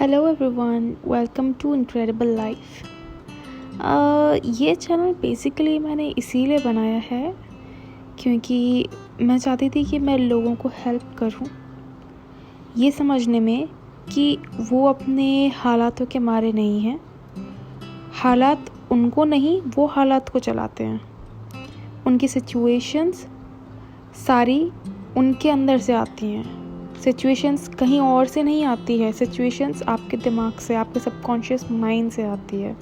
Hello everyone, welcome to incredible life. ये channel basically मैंने इसीलिए बनाया है क्योंकि मैं चाहती थी कि मैं लोगों को हेल्प करूं ये समझने में कि वो अपने हालातों के मारे नहीं हैं। हालात उनको नहीं, वो हालात को चलाते हैं। उनकी सिचुएशंस सारी उनके अंदर से आती हैं। सिचुएशंस कहीं और से नहीं आती है। सिचुएशंस आपके दिमाग से, आपके सबकॉन्शियस माइंड से आती है।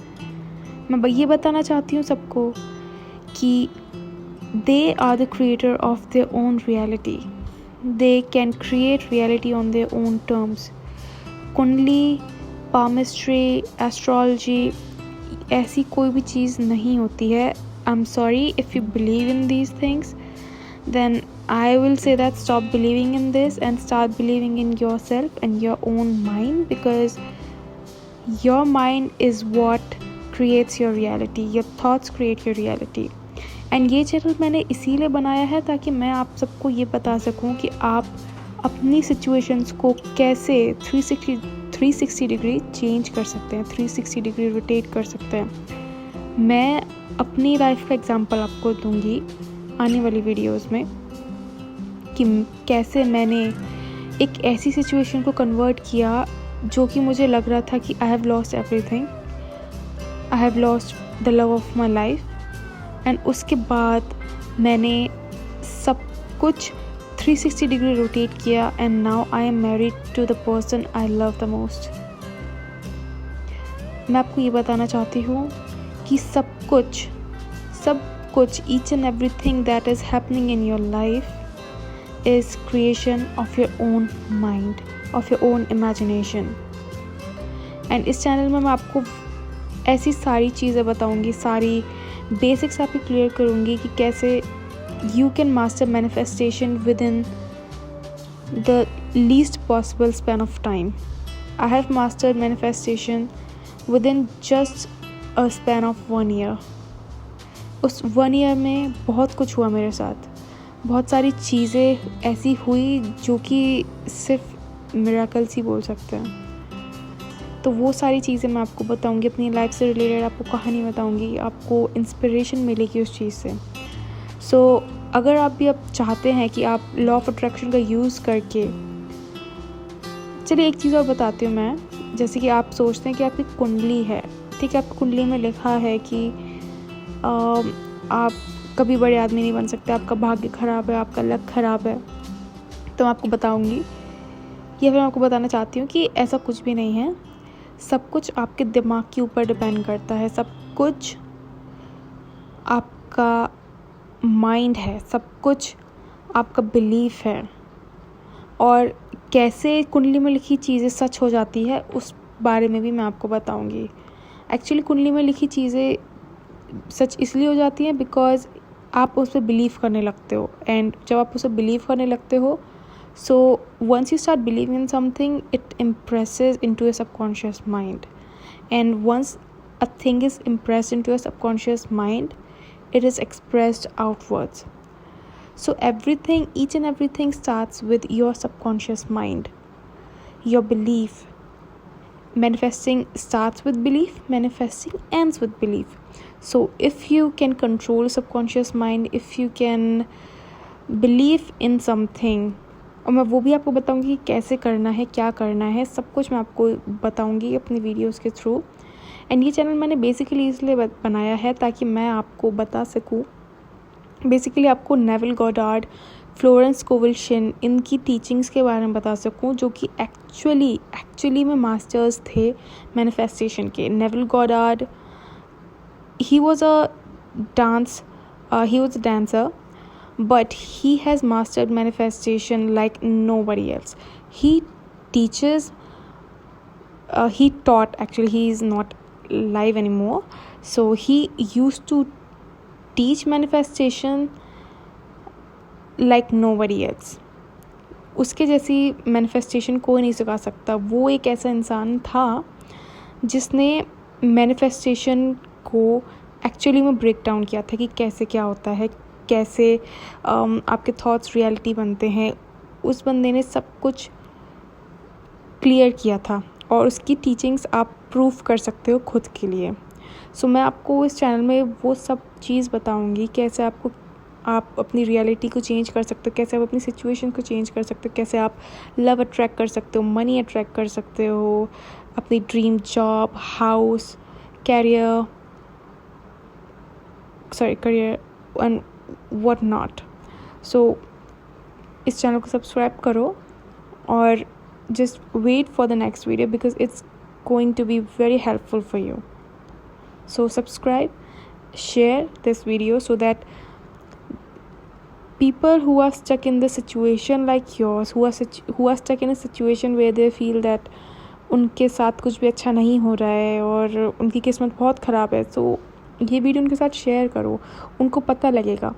मैं ये बताना चाहती हूँ सबको कि they are the creator of their own reality. They can create reality on their own terms. कुंडली, पामिस्ट्री, एस्ट्रोलॉजी ऐसी कोई भी चीज़ नहीं होती है। I am sorry if you believe in these things, then I will say that stop believing in this and start believing in yourself and your own mind, because your mind is what creates your reality. Your thoughts create your reality. And ये channel मैंने इसीलिए बनाया है ताकि मैं आप सबको ये बता सकूं कि आप अपनी सिचुएशंस को कैसे 360 डिग्री चेंज कर सकते हैं, 360 डिग्री रोटेट कर सकते हैं। मैं अपनी लाइफ का एग्जांपल आपको दूंगी आने वाली वीडियोस में कि कैसे मैंने एक ऐसी सिचुएशन को कन्वर्ट किया जो कि मुझे लग रहा था कि I have lost everything, I have lost the love of my life, and उसके बाद मैंने सब कुछ 360 डिग्री रोटेट किया and now I am married to the person I love the most. मैं आपको ये बताना चाहती हूँ कि सब कुछ each and everything that is happening in your life is creation of your own mind, of your own imagination. And इस चैनल में मैं आपको ऐसी सारी चीज़ें बताऊंगी, सारी बेसिक्स आपको क्लियर करूंगी कि कैसे you can master manifestation within the least possible span of time. I have mastered manifestation within just a span of 1 year. उस 1 ईयर में बहुत कुछ हुआ मेरे साथ। बहुत सारी चीज़ें ऐसी हुई जो कि सिर्फ मिरेकल्स ही बोल सकते हैं। तो वो सारी चीज़ें मैं आपको बताऊंगी, अपनी लाइफ से रिलेटेड आपको कहानी बताऊंगी, आपको इंस्पिरेशन मिलेगी उस चीज़ से। सो अगर आप भी अब चाहते हैं कि आप लॉ ऑफ अट्रैक्शन का यूज़ करके, चलिए एक चीज़ और बताती हूँ मैं। जैसे कि आप सोचते हैं कि आपकी कुंडली है, ठीक है, आपकी कुंडली में लिखा है कि आप कभी बड़े आदमी नहीं बन सकते, आपका भाग्य ख़राब है, आपका लक ख़राब है। तो मैं आपको बताऊंगी, या फिर मैं आपको बताना चाहती हूँ कि ऐसा कुछ भी नहीं है। सब कुछ आपके दिमाग के ऊपर डिपेंड करता है। सब कुछ आपका माइंड है, सब कुछ आपका बिलीफ है। और कैसे कुंडली में लिखी चीज़ें सच हो जाती है उस बारे में भी मैं आपको बताऊंगी। एक्चुअली कुंडली में लिखी चीज़ें सच इसलिए हो जाती हैं बिकॉज आप उस पर बिलीव करने लगते हो, एंड जब आप उस पर बिलीव करने लगते हो, so once you start believing in something it impresses into your subconscious mind, and once a thing is impressed into your subconscious mind it is expressed outwards. So everything, each and everything starts with your subconscious mind, your belief. Manifesting starts with belief, manifesting ends with belief. So if you can control subconscious mind, if you can believe in something, और मैं वो भी आपको बताऊंगी कि कैसे करना है, क्या करना है, सब कुछ मैं आपको बताऊंगी अपनी वीडियोस के थ्रू। एंड ये चैनल मैंने बेसिकली इसलिए बनाया है ताकि मैं आपको बता सकूं, बेसिकली आपको Neville Goddard, Florence Scoville Shin, इनकी टीचिंग्स के बारे में बता सकूं, जो कि एक्चुअली में मास्टर्स थे मैनिफेस्टेशन के। Neville Goddard, he was a dancer, but he has mastered manifestation like nobody else. He teaches, he taught, actually he is not live anymore, so he used to teach manifestation like nobody else. उसके जैसी manifestation कोई नहीं सिखा सकता। वो एक ऐसा इंसान था जिसने मैनिफेस्टेशन को एक्चुअली में ब्रेक डाउन किया था कि कैसे क्या होता है, कैसे आपके थॉट्स रियलिटी बनते हैं। उस बंदे ने सब कुछ क्लियर किया था और उसकी टीचिंग्स आप प्रूव कर सकते हो खुद के लिए। सो मैं आपको इस चैनल में वो सब चीज़ बताऊंगी, कैसे आप अपनी रियलिटी को चेंज कर सकते हो, कैसे आप अपनी सिचुएशन को चेंज कर सकते हो, कैसे आप लव अट्रैक्ट कर सकते हो, मनी अट्रैक्ट कर सकते हो, अपनी dream job, house, career and what not. So इस चैनल को सब्सक्राइब करो और just wait for the next video because it's going to be very helpful for you. So subscribe, share this video so that people who are stuck in the situation like yours, who are stuck in a situation where they feel that उनके साथ कुछ भी अच्छा नहीं हो रहा है और उनकी किस्मत बहुत ख़राब है, तो ये वीडियो उनके साथ शेयर करो। उनको पता लगेगा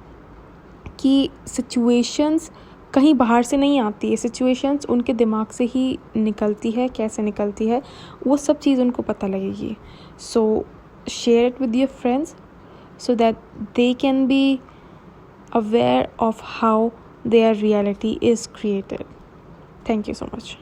कि सिचुएशंस कहीं बाहर से नहीं आती है, सिचुएशंस उनके दिमाग से ही निकलती है। कैसे निकलती है वो सब चीज़ उनको पता लगेगी। सो share it with your friends so that they can be aware of how their reality is created. Thank you so much.